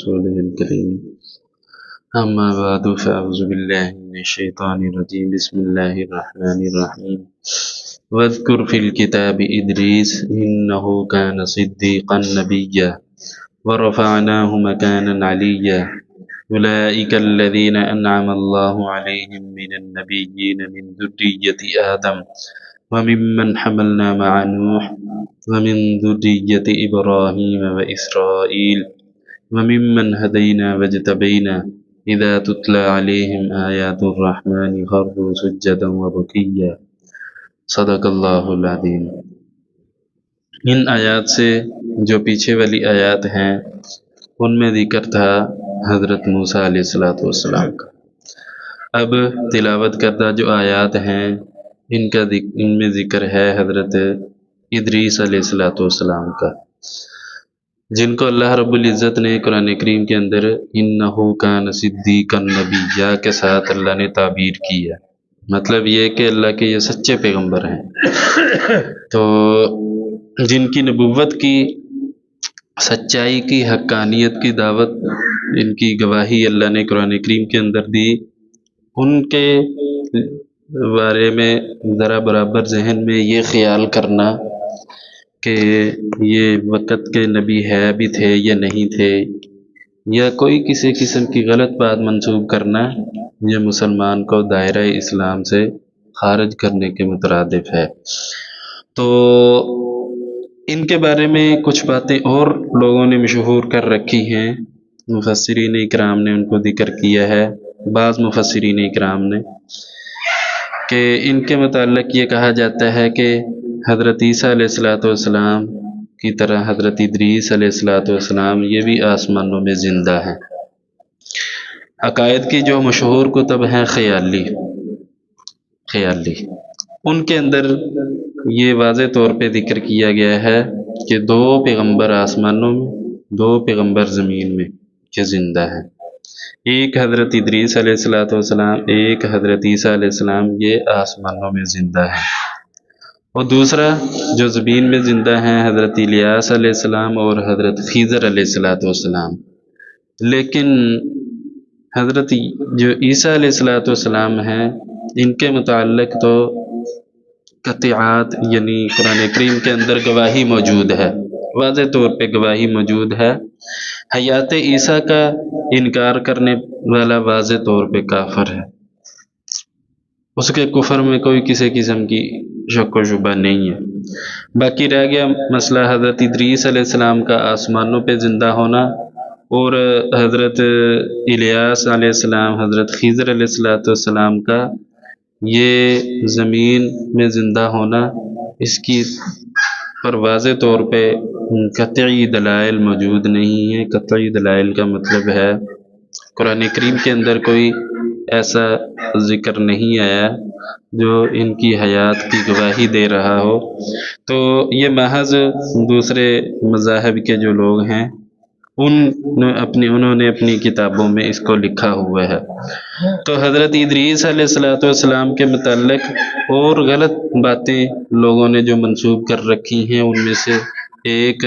رسوله الكريم أما بعد فأعوذ بالله من الشيطان الرجيم بسم الله الرحمن الرحيم واذكر في الكتاب إدريس إنه كان صديقا نبيا ورفعناه مكانا عليا أولئك الذين أنعم الله عليهم من النبيين من ذرية آدم وممن حملنا مع نوح ومن ذرية إبراهيم وإسرائيل وممن هدينا واجتبينا إذا تتلى عليهم آيات الرحمن خروا سجدا وبكيا صدق اللہ العظیم۔ ان آیات سے جو پیچھے والی آیات ہیں ان میں ذکر تھا حضرت موسیٰ علیہ السلام کا۔ اب تلاوت کردہ جو آیات ہیں ان میں ذکر ہے حضرت ادریس علیہ السلام کا، جن کو اللہ رب العزت نے قرآن کریم کے اندر انہو کان صدیقا نبیّا کے ساتھ اللہ نے تعبیر کی ہے۔ مطلب یہ کہ اللہ کے یہ سچے پیغمبر ہیں، تو جن کی نبوت کی، سچائی کی، حقانیت کی دعوت، ان کی گواہی اللہ نے قرآن کریم کے اندر دی، ان کے بارے میں ذرا برابر ذہن میں یہ خیال کرنا کہ یہ وقت کے نبی ہے بھی تھے یا نہیں تھے، یا کوئی کسی قسم کی غلط بات منسوب کرنا، یہ مسلمان کو دائرہ اسلام سے خارج کرنے کے مترادف ہے۔ تو ان کے بارے میں کچھ باتیں اور لوگوں نے مشہور کر رکھی ہیں، مفسرین اکرام نے ان کو ذکر کیا ہے، بعض مفسرین اکرام نے، کہ ان کے متعلق یہ کہا جاتا ہے کہ حضرت عیسیٰ علیہ السلام کی طرح حضرت ادریس علیہ السلام یہ بھی آسمانوں میں زندہ ہیں۔ عقائد کی جو مشہور کتب ہیں خیالی، ان کے اندر یہ واضح طور پہ ذکر کیا گیا ہے کہ 2 پیغمبر آسمانوں میں، 2 پیغمبر زمین میں کہ زندہ ہیں، ایک حضرت ادریس علیہ السلام، ایک حضرت عیسیٰ علیہ السلام، یہ آسمانوں میں زندہ ہیں، اور دوسرا جو زمین میں زندہ ہیں حضرت الیاس علیہ السلام اور حضرت خضر علیہ السلام۔ لیکن حضرت جو عیسیٰ علیہ السلام ہیں ان کے متعلق تو قطعات یعنی قرآن کریم کے اندر گواہی موجود ہے، واضح طور پہ گواہی موجود ہے۔ حیات عیسیٰ کا انکار کرنے والا واضح طور پہ کافر ہے، اس کے کفر میں کوئی کسی قسم کی شک و شبہ نہیں ہے۔ باقی رہ گیا مسئلہ حضرت ادریس علیہ السلام کا آسمانوں پہ زندہ ہونا، اور حضرت الیاس علیہ السلام، حضرت خضر علیہ السلام کا یہ زمین میں زندہ ہونا، اس کی پر واضح طور پہ قطعی دلائل موجود نہیں ہیں۔ قطعی دلائل کا مطلب ہے قرآن کریم کے اندر کوئی ایسا ذکر نہیں آیا جو ان کی حیات کی گواہی دے رہا ہو، تو یہ محض دوسرے مذاہب کے جو لوگ ہیں انہوں نے اپنی کتابوں میں اس کو لکھا ہوا ہے۔ تو حضرت ادریس علیہ السلام کے متعلق اور غلط باتیں لوگوں نے جو منسوب کر رکھی ہیں ان میں سے ایک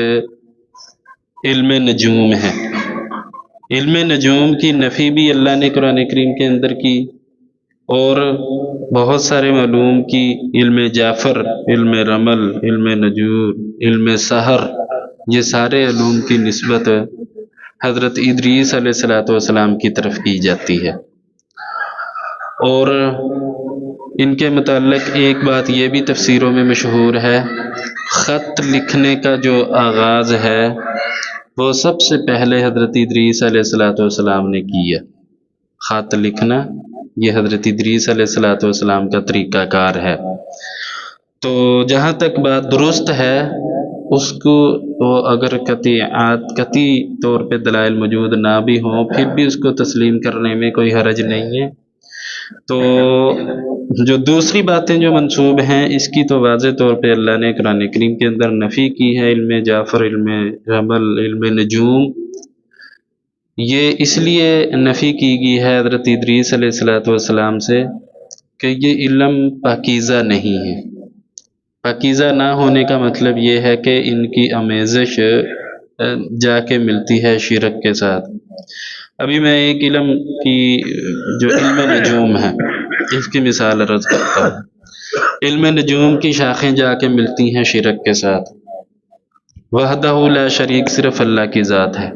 علم نجوم ہے۔ علم نجوم کی نفی بھی اللہ نے قرآن کریم کے اندر کی، اور بہت سارے علوم کی، علم جعفر، علم رمل، علم نجوم، علم سحر، یہ سارے علوم کی نسبت حضرت ادریس علیہ السلام کی طرف کی جاتی ہے۔ اور ان کے متعلق ایک بات یہ بھی تفسیروں میں مشہور ہے، خط لکھنے کا جو آغاز ہے وہ سب سے پہلے حضرت ادریس علیہ السلام نے کیا۔ خط لکھنا یہ حضرت ادریس علیہ السلام کا طریقہ کار ہے۔ تو جہاں تک بات درست ہے، اس کو اگر قطعی طور پہ دلائل موجود نہ بھی ہوں پھر بھی اس کو تسلیم کرنے میں کوئی حرج نہیں ہے۔ تو جو دوسری باتیں جو منسوب ہیں اس کی تو واضح طور پہ اللہ نے قرآن کریم کے اندر نفی کی ہے، علم جعفر، علم رمل، علم نجوم، یہ اس لیے نفی کی گئی ہے حضرت ادریس علیہ السلام سے کہ یہ علم پاکیزہ نہیں ہے۔ پاکیزہ نہ ہونے کا مطلب یہ ہے کہ ان کی آمیزش جا کے ملتی ہے شرک کے ساتھ۔ ابھی میں ایک علم کی جو علم نجوم ہے اس کی مثال عرض کرتا ہوں۔ علم نجوم کی شاخیں جا کے ملتی ہیں شرک کے ساتھ۔ وحدہ لا شریک صرف اللہ کی ذات ہے،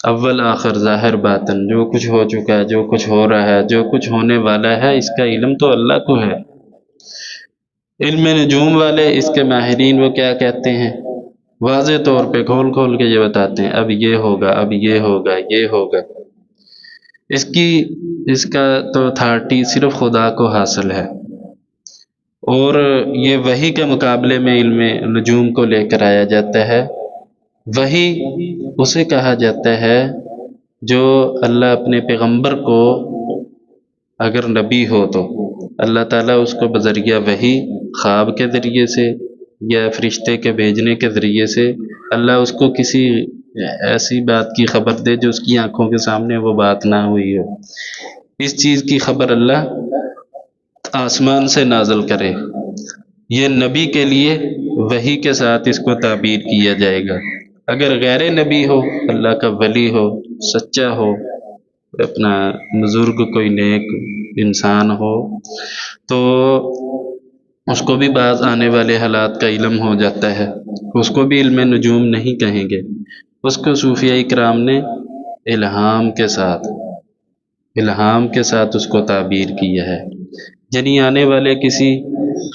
اول آخر ظاہر باطن، جو کچھ ہو چکا ہے، جو کچھ ہو رہا ہے، جو کچھ ہونے والا ہے، اس کا علم تو اللہ کو ہے۔ علم نجوم والے اس کے ماہرین وہ کیا کہتے ہیں؟ واضح طور پہ کھول کھول کے یہ بتاتے ہیں اب یہ ہوگا، اب یہ ہوگا، یہ ہوگا۔ اس کا تو اتھارٹی صرف خدا کو حاصل ہے، اور یہ وحی کے مقابلے میں علم نجوم کو لے کر آیا جاتا ہے۔ وحی اسے کہا جاتا ہے جو اللہ اپنے پیغمبر کو، اگر نبی ہو تو اللہ تعالیٰ اس کو بذریعہ وحی، خواب کے ذریعے سے یا فرشتے کے بھیجنے کے ذریعے سے اللہ اس کو کسی ایسی بات کی خبر دے جو اس کی آنکھوں کے سامنے وہ بات نہ ہوئی ہو، اس چیز کی خبر اللہ آسمان سے نازل کرے۔ یہ نبی کے لیے وحی کے ساتھ اس کو تعبیر کیا جائے گا۔ اگر غیر نبی ہو، اللہ کا ولی ہو، سچا ہو، اپنا بزرگ کوئی نیک انسان ہو، تو اس کو بھی بعض آنے والے حالات کا علم ہو جاتا ہے، اس کو بھی علم نجوم نہیں کہیں گے، اس کو صوفیہ کرام نے الہام کے ساتھ اس کو تعبیر کیا ہے۔ یعنی آنے والے کسی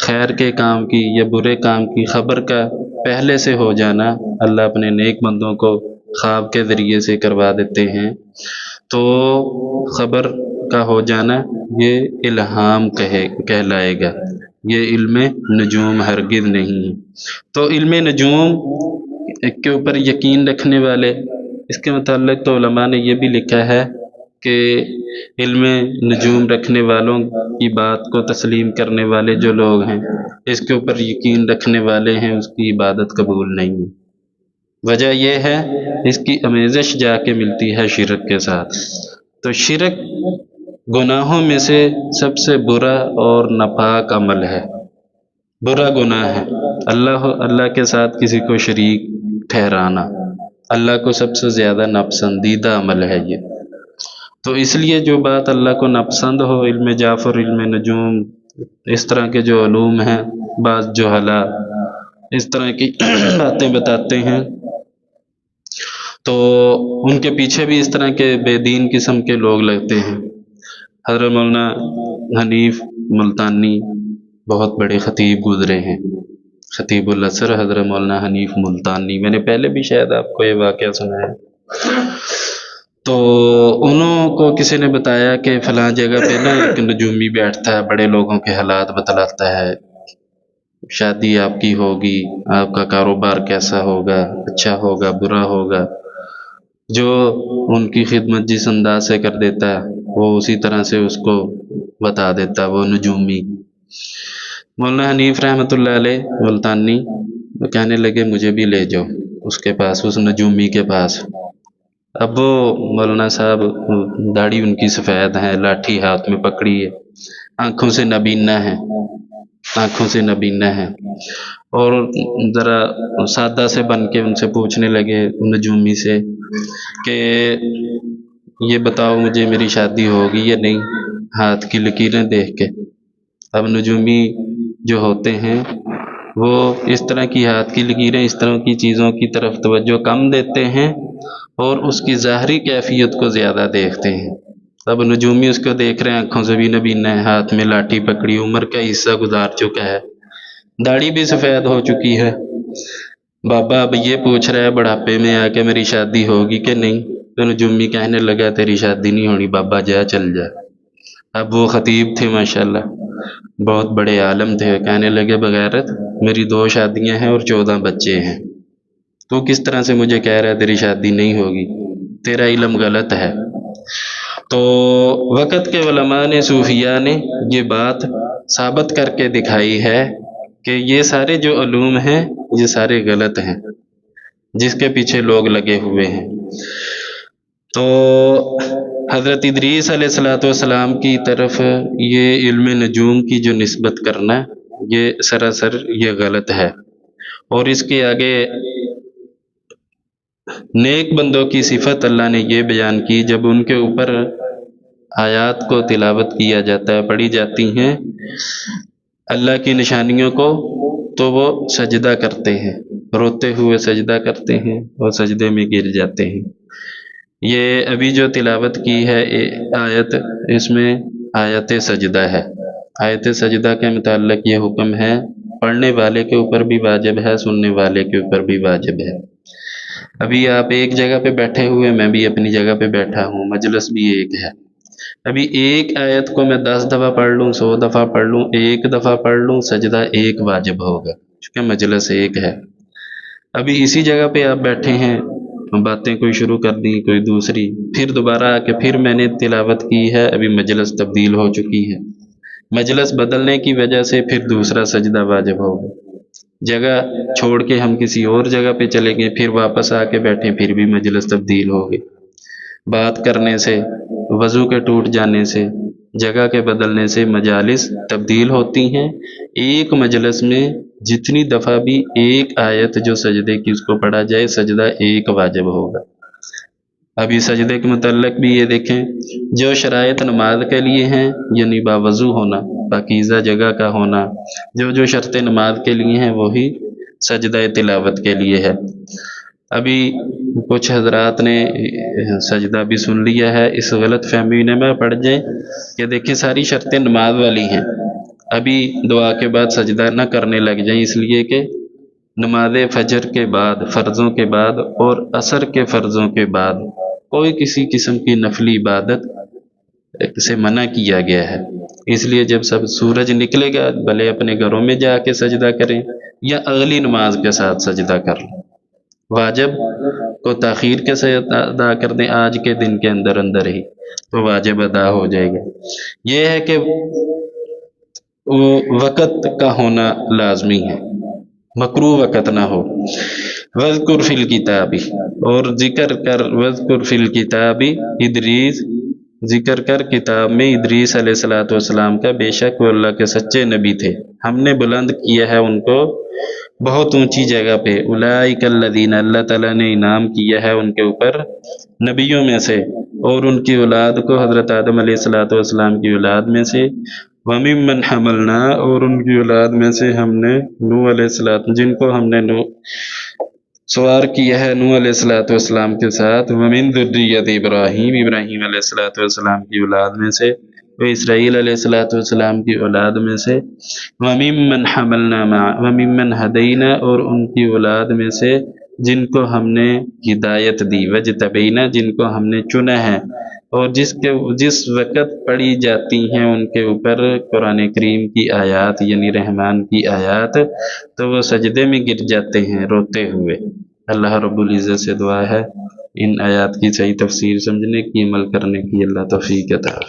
خیر کے کام کی یا برے کام کی خبر کا پہلے سے ہو جانا اللہ اپنے نیک بندوں کو خواب کے ذریعے سے کروا دیتے ہیں، تو خبر کا ہو جانا یہ الہام کہلائے گا، یہ علم نجوم ہرگز نہیں ہے۔ تو علم نجوم کے اوپر یقین رکھنے والے، اس کے متعلق تو علماء نے یہ بھی لکھا ہے کہ علم نجوم رکھنے والوں کی بات کو تسلیم کرنے والے جو لوگ ہیں، اس کے اوپر یقین رکھنے والے ہیں، اس کی عبادت قبول نہیں ہے۔ وجہ یہ ہے اس کی آمیزش جا کے ملتی ہے شرک کے ساتھ۔ تو شرک گناہوں میں سے سب سے برا اور ناپاک عمل ہے، برا گناہ ہے۔ اللہ کے ساتھ کسی کو شریک ٹھہرانا اللہ کو سب سے زیادہ ناپسندیدہ عمل ہے یہ۔ تو اس لیے جو بات اللہ کو ناپسند ہو، علم جعفر، علم نجوم، اس طرح کے جو علوم ہیں، بعض جہلا اس طرح کی باتیں بتاتے ہیں، تو ان کے پیچھے بھی اس طرح کے بے دین قسم کے لوگ لگتے ہیں۔ حضرت مولانا حنیف ملتانی بہت بڑے خطیب گزرے ہیں، خطیب الازہر حضرت مولانا حنیف ملتانی، میں نے پہلے بھی شاید آپ کو یہ واقعہ سنایا۔ تو انہوں کو کسی نے بتایا کہ فلاں جگہ پہ نا ایک نجومی بیٹھتا ہے، بڑے لوگوں کے حالات بتلاتا ہے، شادی آپ کی ہوگی، آپ کا کاروبار کیسا ہوگا، اچھا ہوگا، برا ہوگا، جو ان کی خدمت جس انداز سے کر دیتا ہے وہ اسی طرح سے اس کو بتا دیتا، وہ نجومی۔ مولانا حنیف رحمۃ اللہ علیہ ملتانی کہنے لگے مجھے بھی لے جاؤ اس کے پاس، اس نجومی کے پاس۔ اب وہ مولانا صاحب، داڑھی ان کی سفید ہے، لاٹھی ہاتھ میں پکڑی ہے، آنکھوں سے نابینا ہے، اور ذرا سادہ سے بن کے ان سے پوچھنے لگے نجومی سے کہ یہ بتاؤ مجھے میری شادی ہوگی یا نہیں، ہاتھ کی لکیریں دیکھ کے۔ اب نجومی جو ہوتے ہیں وہ اس طرح کی ہاتھ کی لکیریں، اس طرح کی چیزوں کی طرف توجہ کم دیتے ہیں اور اس کی ظاہری کیفیت کو زیادہ دیکھتے ہیں۔ اب نجومی اس کو دیکھ رہے ہیں، آنکھوں سے بھی نبینا ہے، ہاتھ میں لاٹھی پکڑی، عمر کا حصہ گزار چکا ہے، داڑھی بھی سفید ہو چکی ہے۔ بابا اب یہ پوچھ رہا ہے بڑھاپے میں آ کے میری شادی ہوگی کہ نہیں؟ تو نجومی کہنے لگا تیری شادی نہیں ہونی بابا، جا چل جا۔ اب وہ خطیب تھے ماشاءاللہ، بہت بڑے عالم تھے، کہنے لگے بغیرت، میری 2 شادیاں ہیں اور 14 بچے ہیں، تو کس طرح سے مجھے کہہ رہا ہے تیری شادی نہیں ہوگی؟ تیرا علم غلط ہے۔ تو وقت کے علماء نے، صوفیاء نے یہ بات ثابت کر کے دکھائی ہے کہ یہ سارے جو علوم ہیں یہ سارے غلط ہیں جس کے پیچھے لوگ لگے ہوئے ہیں۔ تو حضرت ادریس علیہ السلام کی طرف یہ علم نجوم کی جو نسبت کرنا یہ سراسر یہ غلط ہے، اور اس کے آگے نیک بندوں کی صفت اللہ نے یہ بیان کی، جب ان کے اوپر آیات کو تلاوت کیا جاتا ہے، پڑھی جاتی ہیں اللہ کی نشانیوں کو، تو وہ سجدہ کرتے ہیں، روتے ہوئے سجدہ کرتے ہیں اور سجدے میں گر جاتے ہیں۔ یہ ابھی جو تلاوت کی ہے آیت، اس میں آیت سجدہ ہے۔ آیت سجدہ کے متعلق یہ حکم ہے، پڑھنے والے کے اوپر بھی واجب ہے، سننے والے کے اوپر بھی واجب ہے۔ ابھی آپ ایک جگہ پہ بیٹھے ہوئے، میں بھی اپنی جگہ پہ بیٹھا ہوں، مجلس بھی ایک ہے۔ ابھی ایک آیت کو میں 10 دفعہ پڑھ لوں، 100 دفعہ پڑھ لوں، ایک دفعہ پڑھ لوں، سجدہ ایک واجب ہوگا، کیونکہ مجلس ایک ہے۔ ابھی اسی جگہ پہ آپ بیٹھے ہیں، باتیں کوئی شروع کر دیں، کوئی دوسری، پھر دوبارہ آ کے پھر میں نے تلاوت کی ہے، ابھی مجلس تبدیل ہو چکی ہے۔ مجلس بدلنے کی وجہ سے پھر دوسرا سجدہ واجب ہوگا۔ جگہ چھوڑ کے ہم کسی اور جگہ پہ چلے گئے، پھر واپس آ کے بیٹھے، پھر بھی مجلس تبدیل ہوگی۔ بات کرنے سے، وضو کے ٹوٹ جانے سے، جگہ کے بدلنے سے مجالس تبدیل ہوتی ہیں۔ ایک مجلس میں جتنی دفعہ بھی ایک آیت جو سجدے کی اس کو پڑھا جائے، سجدہ ایک واجب ہوگا۔ ابھی سجدے کے متعلق بھی یہ دیکھیں، جو شرائط نماز کے لیے ہیں، یعنی باوضو ہونا، پاکیزہ جگہ کا ہونا، جو شرط نماز کے لیے ہیں، وہی سجدہ تلاوت کے لیے ہے۔ ابھی کچھ حضرات نے سجدہ بھی سن لیا ہے، اس غلط فہمی میں پڑ جائیں کہ دیکھیں ساری شرطیں نماز والی ہیں، ابھی دعا کے بعد سجدہ نہ کرنے لگ جائیں، اس لیے کہ نماز فجر کے بعد، فرضوں کے بعد اور عصر کے فرضوں کے بعد کوئی کسی قسم کی نفلی عبادت سے منع کیا گیا ہے۔ اس لیے جب سب سورج نکلے گا، بھلے اپنے گھروں میں جا کے سجدہ کریں یا اگلی نماز کے ساتھ سجدہ کر لیں۔ واجب کو تاخیر کے ساتھ ادا کر دیں، آج کے دن کے اندر اندر ہی، تو واجب ادا ہو جائے گا۔ یہ ہے کہ وقت کا ہونا لازمی ہے، مکروہ وقت نہ ہو۔ وَاذْكُرْ فِي الْكِتَابِ، اور ذکر کر، وَاذْكُرْ فِي الْكِتَابِ ادریس، ذکر کر کتاب میں ادریس علیہ السلام کا، بے شک وہ اللہ کے سچے نبی تھے، ہم نے بلند کیا ہے ان کو بہت اونچی جگہ پہ۔ اولئک الذین، اللہ تعالیٰ نے انعام کیا ہے ان کے اوپر نبیوں میں سے، اور ان کی اولاد کو، حضرت آدم علیہ السلام کی اولاد میں سے، وَمِمَّنْ حَمَلْنَا، اور ان کی اولاد میں سے ہم نے نوح علیہ السلام، جن کو ہم نے سوار کیا ہے نوح علیہ السلام کے ساتھ، وَمِن ذُرِّيَّةِ ابراہیم، ابراہیم علیہ السلام کی اولاد میں سے، وہ اسرائیل علیہ السلام کی اولاد میں سے، وَمِمَّنْ حَمَلْنَا وَمِمَّنْ ہَدَيْنَا، اور ان کی اولاد میں سے جن کو ہم نے ہدایت دی، وَاجْتَبَيْنَا، جن کو ہم نے چنا ہے، اور جس وقت پڑھی جاتی ہیں ان کے اوپر قرآن کریم کی آیات، یعنی رحمان کی آیات، تو وہ سجدے میں گر جاتے ہیں روتے ہوئے۔ اللہ رب العزت سے دعا ہے ان آیات کی صحیح تفسیر سمجھنے کی، عمل کرنے کی اللہ توفیق عطا